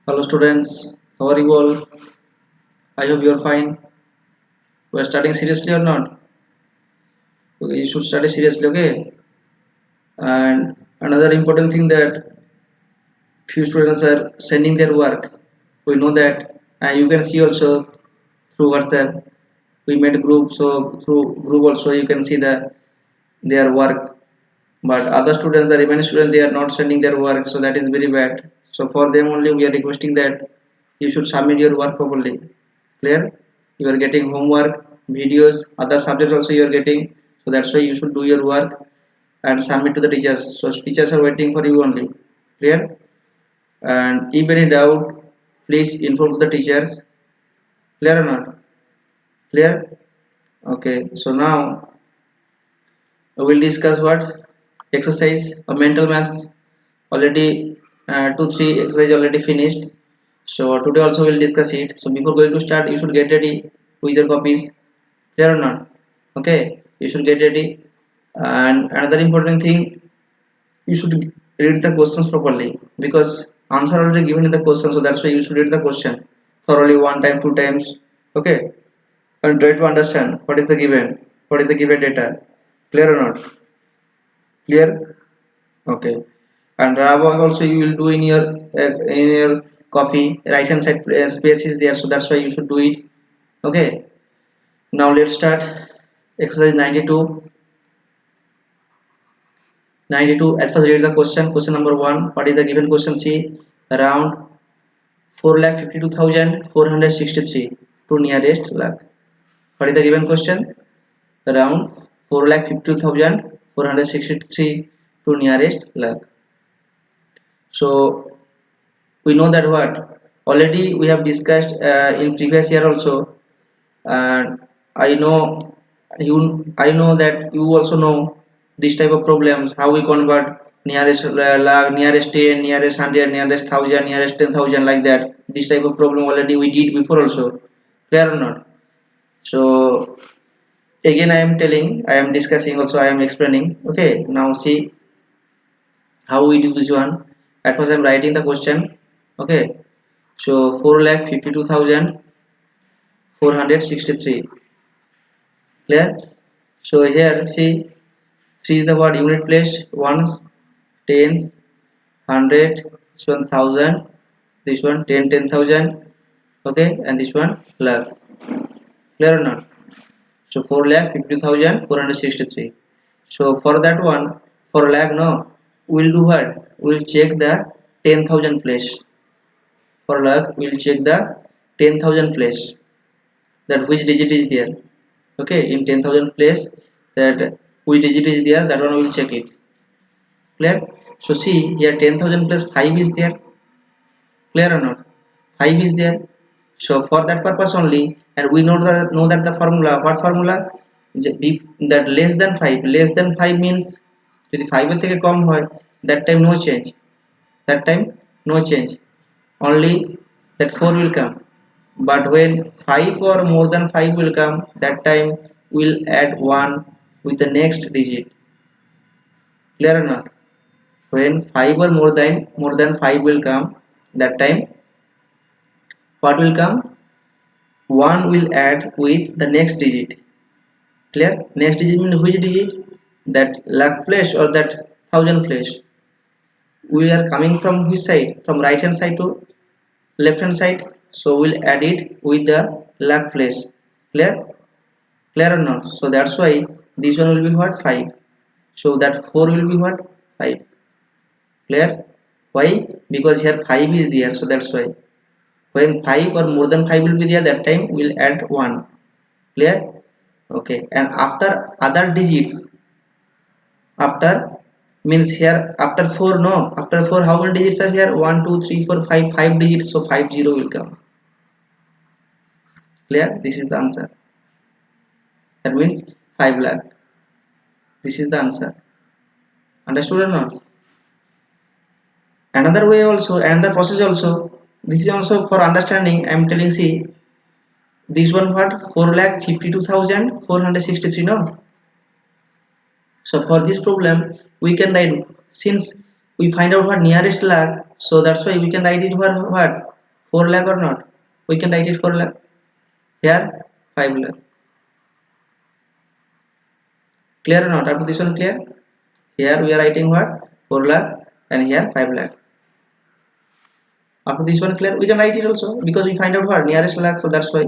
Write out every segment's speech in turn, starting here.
Hello students, how are you all? I hope you are fine. We are studying seriously or not? Okay, you should study seriously, okay? And another important thing that few students are sending their work. We know that, and you can see also through WhatsApp. We made a group, so through group also you can see their work. But other students, the remaining students, they are not sending their work, so that is very bad. So for them only, we are requesting that you should submit your work properly. Clear? You are getting homework, videos, other subjects also you are getting. So that's why you should do your work and submit to the teachers. So teachers are waiting for you only. Clear? And if any doubt, please inform the teachers. Clear or not? Clear? Okay. So now we will discuss what exercise or mental maths. Already 2 3 exercise already finished. So today also we'll discuss it. So before going to start, you should get ready with your copies. Clear or not? Okay, you should get ready. And another important thing, you should read the questions properly because answer already given in the question. So that's why you should read the question thoroughly one time, 2 times. Okay, and try to understand what is the given data. Clear or not? Clear? Okay. And Rava also you will do in your copy. Right hand side space is there, so that's why you should do it. Okay. Now let's start. Exercise 92. 92. At first read the question. Question number one. What is the given question? See, around 4,52,463 to nearest lakh. What is the given question? Around 4,52,463 to nearest lakh. So we know that what already we have discussed in previous year also, and I know that you also know this type of problems, how we convert nearest lakh, nearest 10, nearest 100, nearest 1000, nearest 10,000, like that. This type of problem already we did before also. Clear or not? So again I am discussing also, I am explaining. Okay, now see how we do this one. At first I am writing the question. Okay, so 4,52,463. Clear? So here see, 3 is the word unit place, ones, tens, hundred, this one thousand, this one 10, 10,000, okay, and this one lakh. Clear or not? So 4,50,463. So for that one, for lakh, no, we'll do what? We'll check the 10,000 place. For lakh, we'll check the 10,000 place. That which digit is there. Okay, in 10,000 place, that which digit is there, that one we will check it. Clear? So see here, 10,000 plus 5 is there. Clear or not? 5 is there. So for that purpose only, and we know that the formula, what formula? That less than 5 means যদি 5 এর থেকে কম হয়, that time no change, that time no change, only that 4 will come. But when 5 or more than 5 will come, that time we'll add 1 with the next digit. Clear or not? When 5 or more than 5 will come, that time what will come? 1 will add with the next digit. Clear? Next digit means which digit? That lakh place or that thousand place. We are coming from which side? From right hand side to left hand side. So we'll add it with the lakh place. Clear? Clear or not? So that's why this one will be what? 5. So that 4 will be what? 5. Clear? Why? Because here 5 is there. So that's why. When 5 or more than 5 will be there, that time we'll add 1. Clear? Okay. And after other digits, after means here after 4, no, after 4 how many digits are here? 1 2 3 4 5, 5 digits, so 50 will come. Clear? This is the answer. That means 5 lakh. This is the answer. Understood or not? Another way also, another process also, this is also for understanding. I am telling, see, this one what? 4,52,463, no? So for this problem we can write, since we find out what nearest lakh, so that's why we can write it for what? 4 lakh or not? We can write it 4 lakh. Here 5 lakh. Clear or not? Up to this one clear? Here we are writing what? 4 lakh and here 5 lakh. After this one clear, we can write it also because we find out what nearest lakh, so that's why.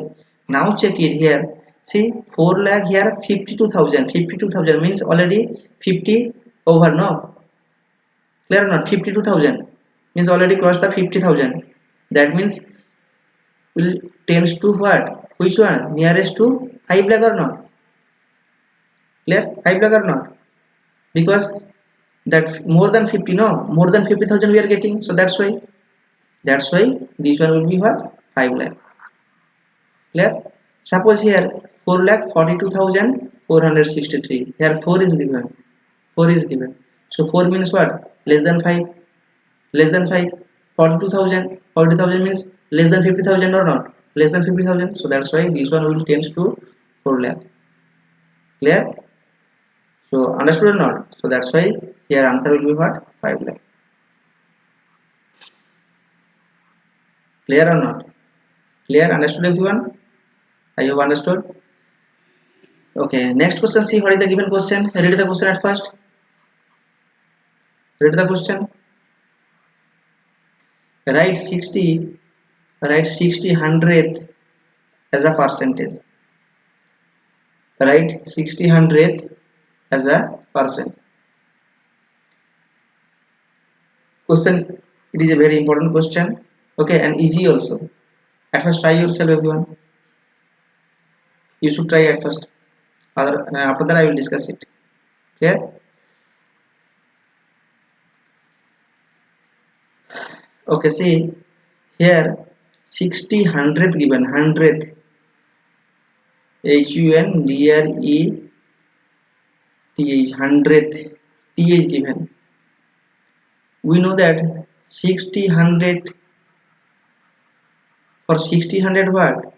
Now check it here. See 4 lakh here 52,000. 52,000 means already 50 over, no? Clear or not? 52,000 means already crossed the 50,000. That means will tends to what? Which one? Nearest to 5 lakh or not? Clear? 5 lakh or not? Because that more than 50, no? More than 50,000 we are getting, so that's why. That's why this one will be what? 5 lakh. Clear? Suppose here 4 lakh 42,463. Here 4 is given. 4 is given. So 4 means what? Less than 5. Less than 5. 42,000. 42,000 means less than 50,000 or not? Less than 50,000. So that's why this one will tends to 4 lakh. Clear? So understood or not? So that's why here answer will be what? 5 lakh. Clear or not? Clear? Understood everyone? I hope understood. Okay, next question. See what is the given question. Read the question at first. Read the question. Write 60. Write 60 hundredth as a percentage. Write 60 hundredth as a percent. Question. It is a very important question. Okay, and easy also. At first, try yourself, everyone. You should try at first. After that, I will discuss it. Clear? Okay, see here 60 hundredth given, hundredth, HUNDRETH, hundredth, TH given. We know that 60 hundred, for 60 hundred what?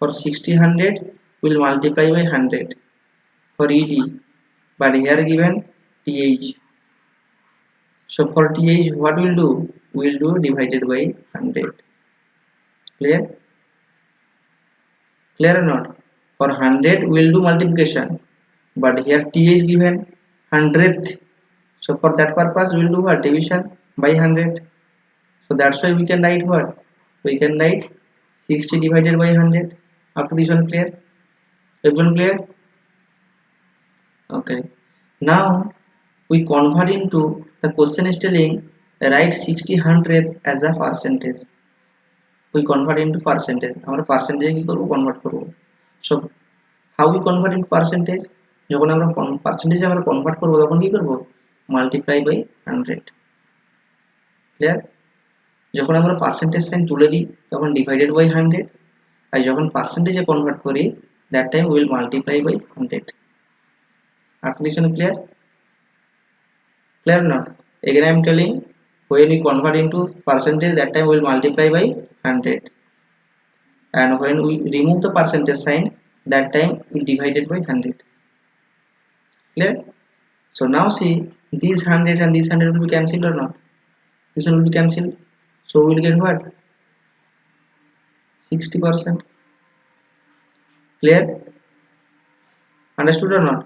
For 60 hundred will multiply by 100 for ED, but here given TH. So for TH what we'll do? We'll do divided by 100. Clear? Clear or not? For 100 we'll do multiplication, but here T is given hundredth. So for that purpose we'll do what? Division by 100. So that's why we can write what? We can write 60 divided by 100. Up to this one clear? Everyone clear? Okay. Now we convert into, the question is telling write 60 hundredth as a percentage. We convert into percentage. আমরা percentage কি করব? Convert করব. So how we convert into percentage? যখন আমরা percentage আমরা convert করব তখন কি করব? Multiply by 100. Clear? যখন আমরা percentage sign তুলে দিই তখন divided by 100, আর যখন percentage এ convert করি that time we will multiply by 100. Application clear? Clear or not? Again I am telling, when we convert into percentage that time we will multiply by 100, and when we remove the percentage sign that time we divided by 100. Clear? So now see, these 100 and this 100 will be cancelled or not? This one will be cancelled, so we will get what? 60%. Clear? Understood or not?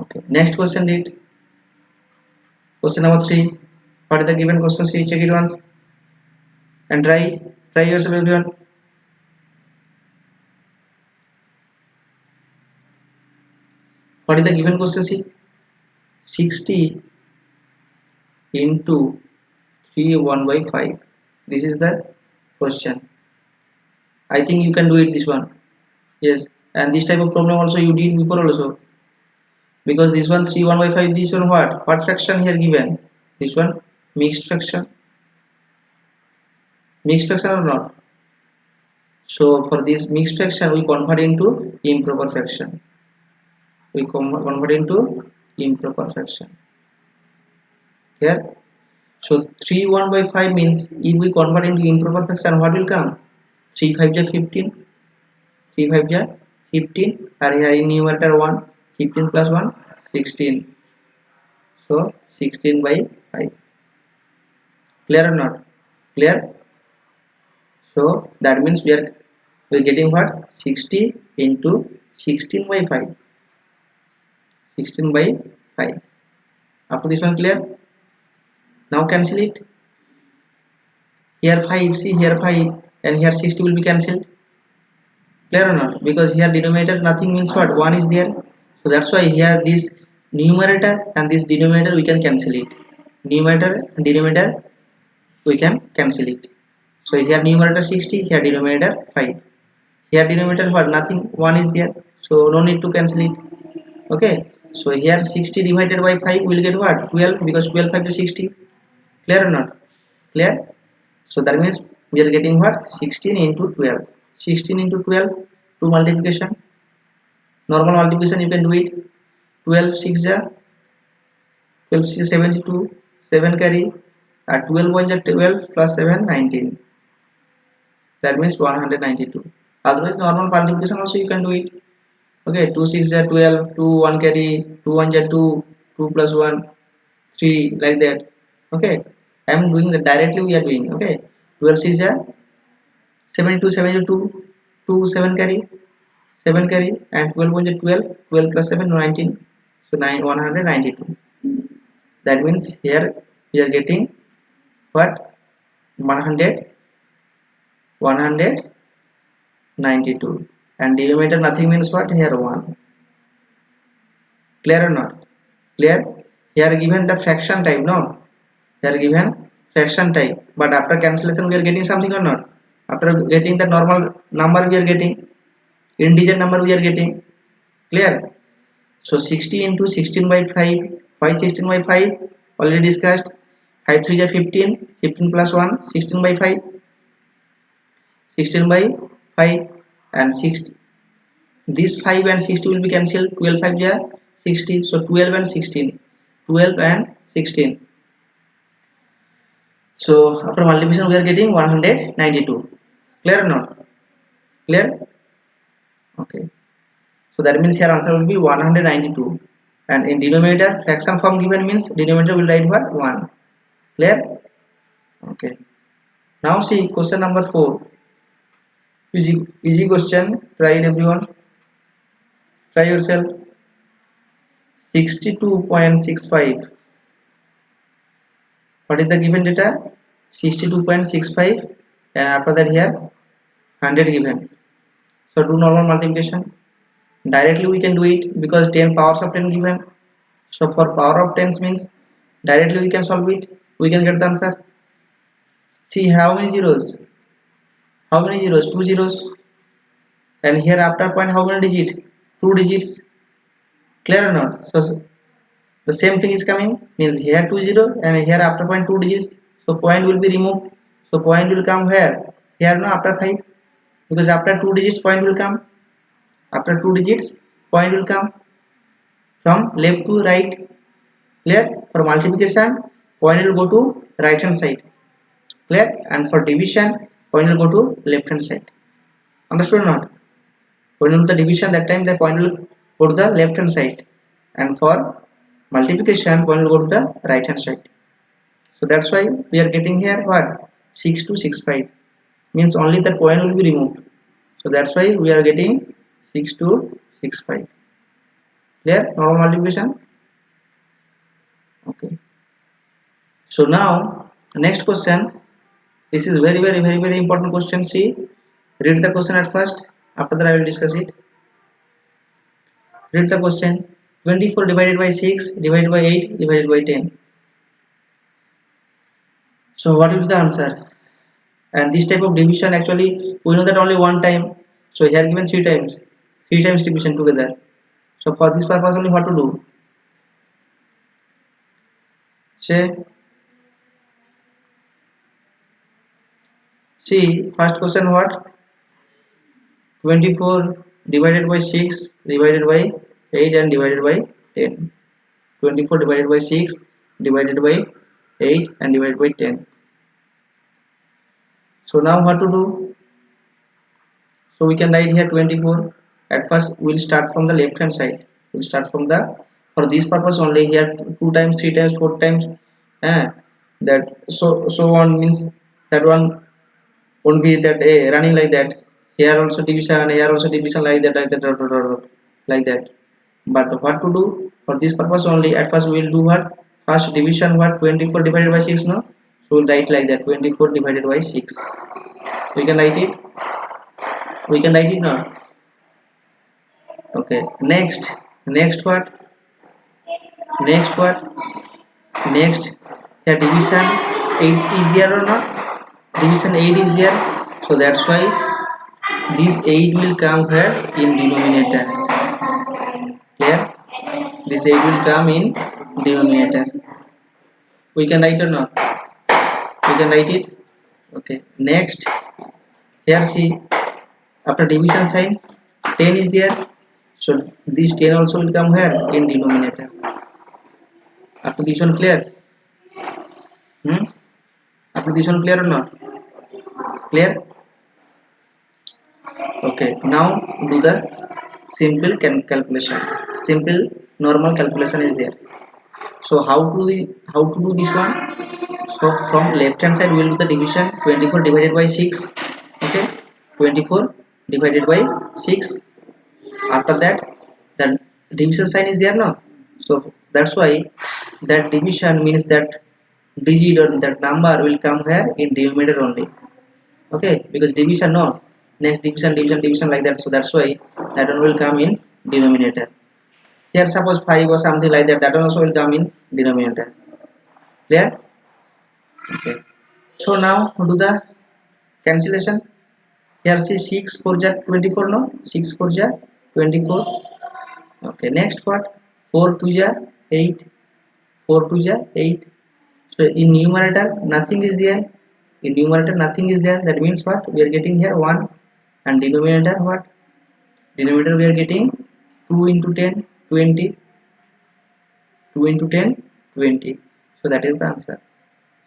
Okay, next question. Read question number 3. What is the given question? See, check it once and try yourself, everyone. What is the given question? See, 60 into 3 1 by 5. This is the question. I think you can do it, this one. Yes, and this type of problem also you did before also, because this one 3 1 by 5, this one what fraction here given? This one mixed fraction. Mixed fraction or not? So for this mixed fraction we convert into improper fraction. We convert into improper fraction. Here, so 3 1 by 5 means if we convert into improper fraction, what will come? 3 5 ja 15, 3 5 ja 15, and here in numerator 1, 15 plus 1 16. So 16 by 5. Clear or not? Clear? So that means we are getting what? 60 into 16 by 5. 16 by 5. Up to this one clear? Now cancel it. Here 5, see here 5 and here 60 will be cancelled. Clear or not? Because here denominator nothing means what? 1 is there. So that's why here this numerator and this denominator we can cancel it. Numerator and denominator we can cancel it. So here numerator 60, here denominator 5. Here denominator what? Nothing, 1 is there. So no need to cancel it. Okay. So here 60 divided by 5 will get what? 12, because 12 5 is 60. Clear or not? Clear? So that means we are getting what? 16 into 12. 16 into 12 to multiplication. Normal multiplication you can do it. 12 6 ja 12 6 72, 7 carry, 12 1 ja 12 plus 7 19. That means 192. Otherwise normal multiplication also you can do it. Okay, 2 6 ja 12, 2 1 carry, 2 1 ja 2, 2 plus 1 3, like that. Okay, I am doing that directly, we are doing. Okay, 12 6 ja 72, 72, 2 7 carry, 7 carry, and 12 1 ja 12, 12 plus 7 19. So 9 192. That means here we are getting what? 100 192, and denominator nothing means what? Here 1. Clear or not? Clear? Here given the fraction type, no? Here given fraction type, but after cancellation we are getting something or not? After getting the normal number we are getting, integer number we are getting. Clear? So 60 into 16 by 5. Why 16 by 5? Already discussed. 5 3 is 15, 15 plus 1, 16 by 5, 16 by 5, and 60. This 5 and 60 will be cancelled. 12 5 is 60. So 12 and 16, 12 and 16. So after multiplication we are getting 192. Clear or not? Clear? Okay. So that means here answer will be 192. And in denominator, fraction form given means denominator will write what? 1. Clear? Okay. Now see question number 4. Easy question. Try it everyone. Try yourself. 62.65. What is the given data? 62.65, and after that here 100 given. So do normal multiplication. Directly we can do it because 10 powers of 10 given. So for power of 10 means directly we can solve it. We can get the answer. See how many zeros? How many zeros? 2 zeros. And here after point how many digits? 2 digits. Clear or not? So the same thing is coming, means here 2 0 and here after point 2 digits. So point will be removed. So point will come where? Here, no, after 5, because after 2 digits point will come. After 2 digits point will come from left to right. Clear? For multiplication point will go to right hand side. Clear? And for division point will go to left hand side. Understood or not? When you do the division, that time the point will go to the left hand side, and for multiplication point will go to the right hand side. So that's why we are getting here what? 6265, means only that point will be removed. So that's why we are getting 6265. Clear? Normal multiplication. Okay. So now next question. This is very important question. See, read the question at first. After that I will discuss it. Read the question. 24 divided by 6 divided by 8 divided by 10. So what will be the answer? And this type of division actually we know that only one time. So here given 3 times. 3 times division together. So for this purpose only what to do? Say, see first question what? 24 divided by 6 divided by 8 and divided by 10. 24 divided by 6 divided by 8 and divided by 10. So now what to do? So we can write here 24. At first we'll start from the left hand side. We'll start from the, for this purpose only, here 2 times, 3 times, 4 times, that so on, means that one won't be that running like that. Here also division, here also division, like that, like that, like that. But what to do for this purpose only? At first we will do what? First division, what? 24 divided by 6, no? So we'll write like that, 24 divided by 6. We can write it. We can write it now. Okay. Next what? Next what? Next, the division 8 is there or not? Division 8 is there. So that's why this 8 will come here in denominator. Clear? This 8 will come in denominator. We can write or not? We can write it. Okay. Next, here see, after division sign, 10 is there. So this 10 also will come here in denominator. After this one clear? After this one clear or not? Clear? Okay. Now do the simple calculation. Simple normal calculation is there. So how to do this one? So from left hand side we will do the division, 24 divided by 6. Okay, 24 divided by 6. After that the division sign is there now. So that's why that division means that digit or that number will come here in denominator only. Okay, because division, no, next division like that. So that's why that one will come in denominator. Here suppose 5 or something like that, that one also will come in denominator. Clear? Okay. So now do the cancellation. Here see 6 4 ja 24, no, 6 4 ja 24. Okay, next what? 4 2 ja 8, 4 2 ja 8. So in numerator nothing is there. In numerator nothing is there. That means what? We are getting here 1, and denominator what? Denominator we are getting 2 into 10 20, 2 into 10 20. So that is the answer.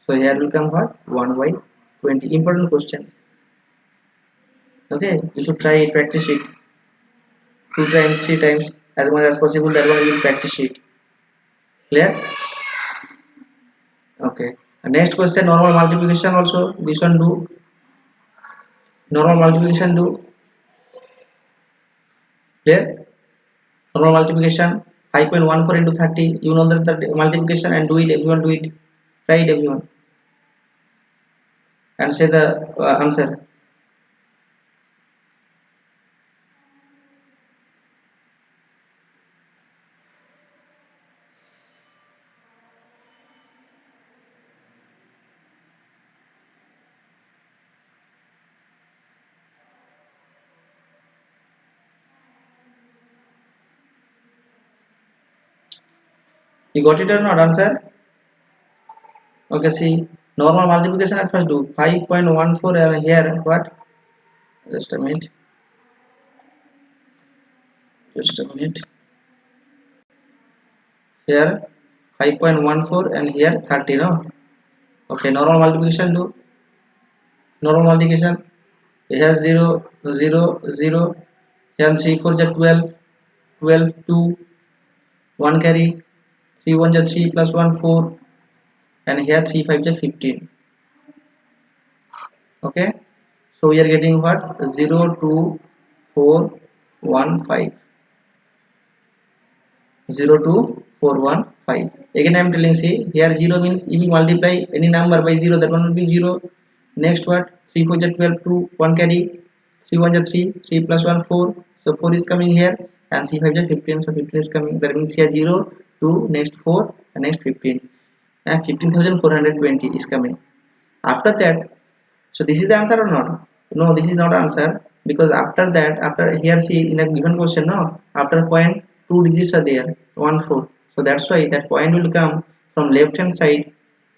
So here will come what? 1 by 20. Important question. Okay, you should try it, practice it 2 times 3 times as much as possible. That one you will practice it. Clear? Okay. And next question, normal multiplication also. This one do. Normal multiplication do. Clear? Normal multiplication 5.14 into 30. You know that the multiplication, and do it. Everyone do it. Try it, everyone, and say the answer. You got it or not? Answer. Okay, see, normal multiplication at first do 5.14, and here what? Just a minute. Just a minute. Here 5.14 and here 30, no? Okay, normal multiplication do. Normal multiplication. Here 0 0 0. Here 3 4 ja 12, 12 2, 1 carry, 3 1 ja 3 plus 1 4, and here 3 5 ja 15. Okay, so we are getting what? 0 2 4 1 5. 0 2 4 1 5. Again I am telling, see, here 0 means if you multiply any number by 0, that one will be 0. Next what? 3 4 ja 12 2, 1 carry, 3 1 ja 3, 3 plus 1 4. So 4 is coming here, and 3 5 ja 15. So 15 is coming. That means here 0 2, next 4, and next 15, and 15,420 is coming. After that, so this is the answer or not? No, this is not answer, because after that, after here see in the given question, no, after point 2 digits are there, 1 4. So that's why that point will come from left hand side,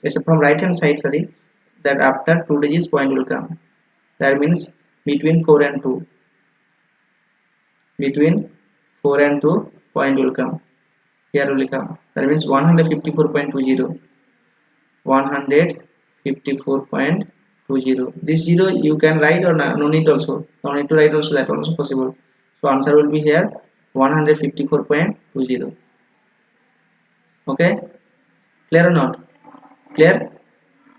yes, from right hand side, sorry. That after 2 digits point will come. That means between 4 and 2. Between 4 and 2 point will come. Here will come. That means 154.20. 154.20. This 0 you can write, or no need also. No need to write also, that also possible. So answer will be here 154.20. Okay, clear or not? Clear?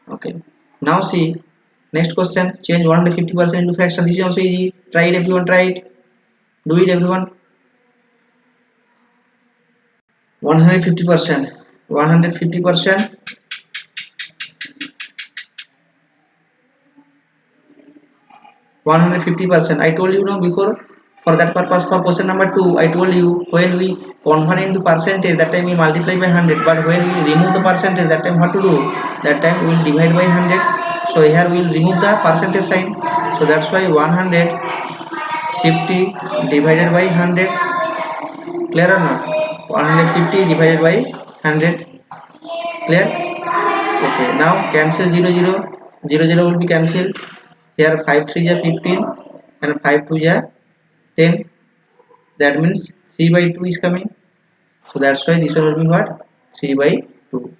Okay. Now see, Next question, change 150% into fraction. This is also easy. Try it everyone, try it. Do it everyone. 150%. 150%. 150%. I told you now before. For that purpose, for question number 2, I told you when we convert into percentage, that time we multiply by 100. But when we remove the percentage, that time what to do? That time we will divide by 100. So here we will remove the percentage sign. So that's why 150 divided by 100. Clear or not? 150 divided by 100. Clear? Okay. Now cancel 0 0. 0 0 will be cancelled. Here 5 3 is 15 and 5 2 is 10. That means 3 by 2 is coming. So that's why this one will be what? 3 by 2.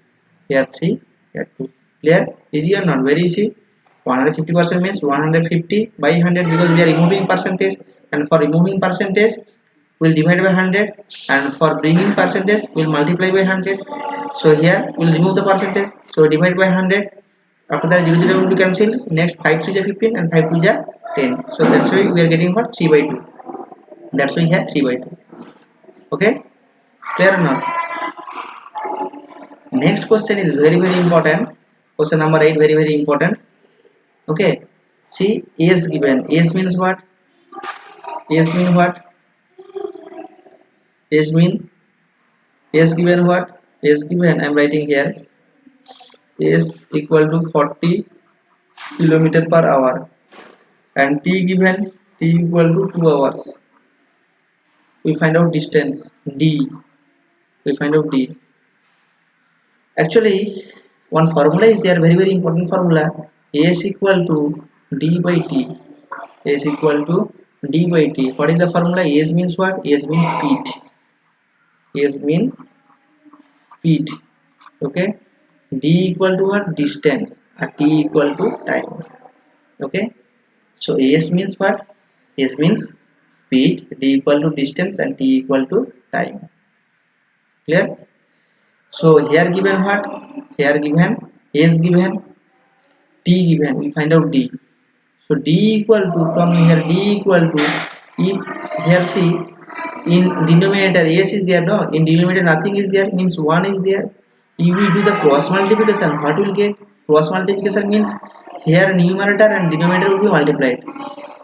Here 3, here 2. Clear? Easy or not? Very easy. 150% means 150 by 100 because we are removing percentage, and for removing percentage we'll divide by 100, and for bringing percentage we'll multiply by 100. So here we'll remove the percentage, so divide by 100. After that 0 0 will be cancelled. Next 5 3 is 15 and 5 2 is 10. So that's why we are getting what? 3 by 2. That's why here 3 by 2. Okay, clear or not? Next question is very important. Question number 8, very important. Okay, see, is given. Is means what? Is mean what? Is mean is given what? Is given, I am writing here, is equal to 40 kilometer per hour, and t given, t equal to 2 hours. We find out distance d. We find out d. Actually, one formula is there, very important formula. A is equal to d by t. A is equal to d by t. What is the formula? A means what? A means speed. A means speed. Okay. D equal to what? Distance. And t equal to time. Okay. So A means what? A means speed. D equal to distance and t equal to time. Clear? So here given what? Here given A is given, t given. We find out d. So d equal to, from here d equal to, if here see, in denominator s is there, no, in denominator nothing is there, means 1 is there. If we do the cross multiplication, what will get? Cross multiplication means here numerator and denominator will be multiplied.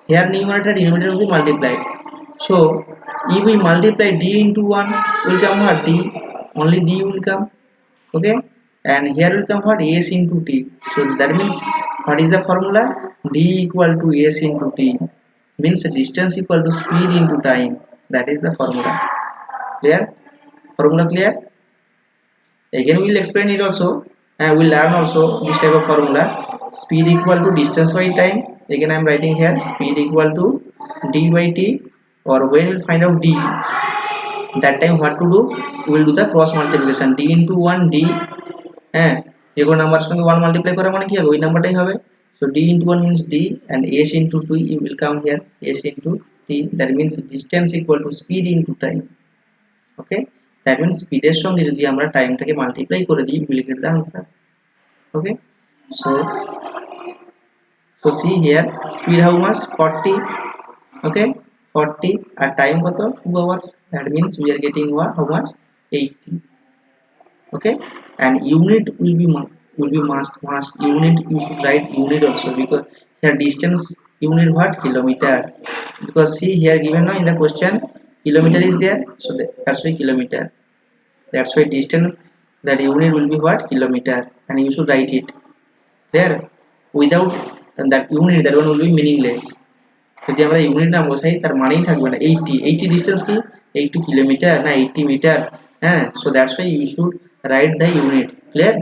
Here numerator denominator will be multiplied. So if we multiply d into 1, will come what? D, only d will come. Okay, and here will come what? S into t. So that means what is the formula? D equal to S into t, means distance equal to speed into time. That is the formula. Clear? Formula clear? Again we will explain it also, and we will learn also this type of formula. Speed equal to distance by time. Again I am writing here, speed equal to d by t, or when we will find out d, that time what to do? We will do the cross multiplication. D into 1 d, হ্যাঁ যে কোনো number সঙ্গে 1 multiply করা মানে কি হবে? ওই নাম্বারটাই হবে। So d into 1 means d, and s into 2 you will come here, s into t. That means distance equal to speed into time. Okay, that means speed এর সঙ্গে যদি আমরা টাইমটাকে মাল্টিপ্লাই করে দিই, we will get the answer. Okay, so see here, speed how much? 40. Okay, 40, and time কত? 2 hours. That means we are getting what? How much? 80. Okay, and unit will be must unit. You should write unit also, because here distance unit what? Kilometer. Because see here given now in the question, kilometer is there, so that's why kilometer. That's why distance, that unit will be what? Kilometer, and you should write it there. Without that unit, that one will be meaningless. যদি আমরা unit না বসাই তার মানেই থাকবে না। 80 distance কি? 80 kilometre না 80 মিটার? হ্যাঁ, so that's why you should write the unit. Clear?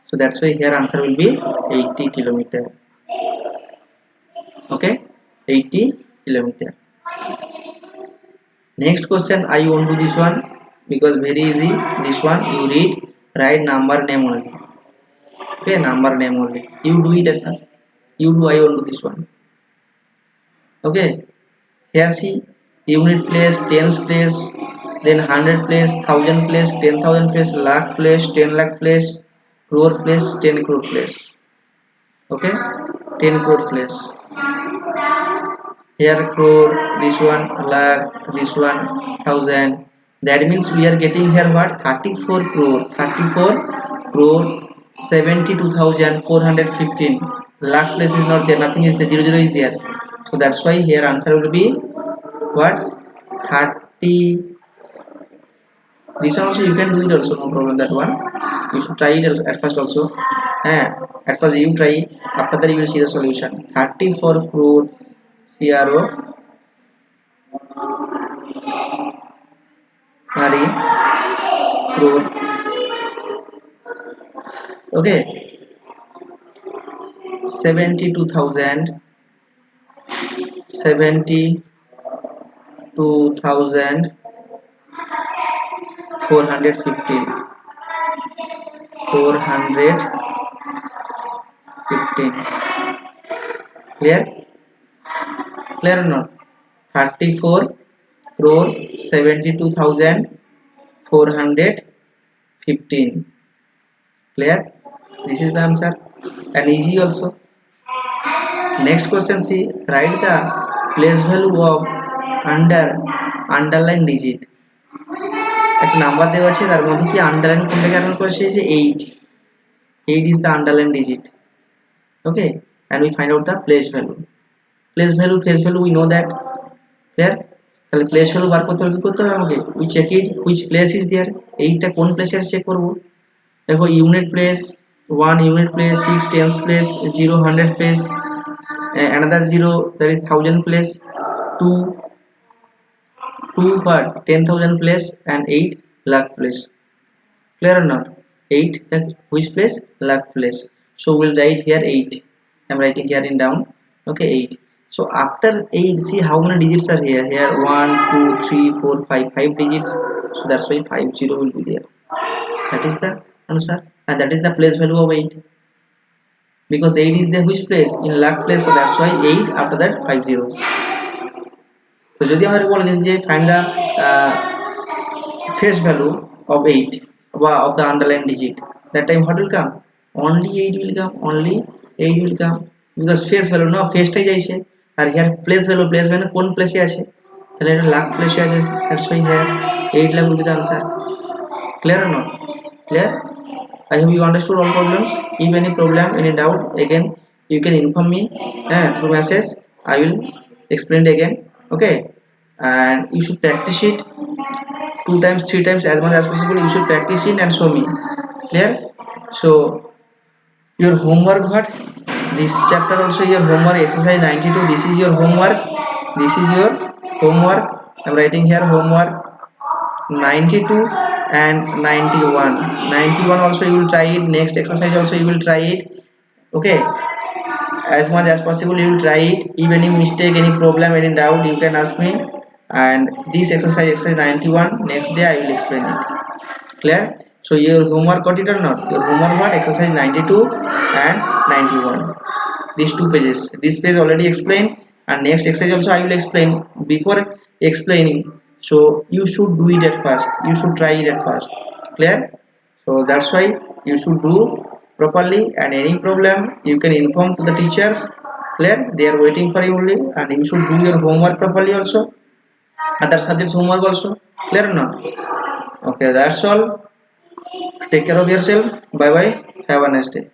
So that's why here answer will be 80 kilometer. Okay, 80 kilometer. Next question, I won't do this one because very easy. This one you read, write number name only. Okay, number name only. You do it at first. You do, I won't do this one. Okay, here see, unit place, tens place, then 100 place, 1000 place, 10,000 place, lakh place, 10 lakh place, crore place, 10 crore place. Okay, 10 crore flash. Here crore, this one lakh, this one thousand. That means we are getting here what? 34 crore. 34 crore 72,415. Lakh place is not there. Nothing is there. 00 is there. So that's why here answer will be what? 30. This one also you can do it also, no problem. That one you should try it at first also. At first you try. After that you will see the solution. 34 crore CRO Mari crore. Okay, 72,000 415 clear or not? 34 crore 72,415 clear. This is the answer and easy also. Next question, see, write the place value of underline digit. একটা number দেওয়া আছে তার মধ্যে কি underline কোনটাকে underline করেছে যে 8 is the underline digit. Okay, and we find out the place value. Place value we know that. Clear? তাহলে place value বার করতে হলে কি করতে হবে আমাকে? We check it which place is there. 8টা কোন প্লেসে আছে চেক করব। দেখো unit place 1 unit place, 6 tens place, 0 100 place, another 0 that is 1000 place, 2 but 10,000 place and 8 lakh place. Clear or not? 8 that which place? Lakh place. So we'll write here 8. I'm writing here in down. Okay, 8. So after 8, see how many digits are here. Here 1 2 3 4 5 digits. So that's why 50 will be there. That is the answer, and that is the place value of 8. Because 8 is the which place? In lakh place. So that's why 8 after that 5 zeros. So যদি আমরা বলি যে find the face value of 8 of the underline digit, that time what will come? Only 8 will come. Only 8 will come because face value no face টাই যাইছে আর here place value কোন প্লেসে আছে তাহলে এটা লাখ প্লেসে আছে, that's why here 8 lakh will be the answer. Clear or not? Clear? I hope you understood all problems. If any problem, any doubt, again you can inform me through message. I will explain it again. Okay, and you should practice it 2 times 3 times as much as possible. You should practice it and show me. Clear? So your homework, what this chapter also your homework exercise 92. This is your homework. This is your homework. I'm writing here homework 92 and 91 also you will try it. Next exercise also you will try it. Okay, as much as possible you will try it. If any mistake, any problem, any doubt, you can ask me. And this exercise 91, next day I will explain it. Clear? So your homework got it or not? Your homework what? Exercise 92 and 91, these 2 pages. This page already explained, and next exercise also I will explain. Before explaining, so you should do it at first, you should try it at first. Clear? So that's why you should do properly, and any problem you can inform to the teachers. Clear? They are waiting for you only, and you should do your homework properly also, other subjects homework also. Clear or not? Okay, that's all. Take care of yourself. Bye bye. Have a nice day.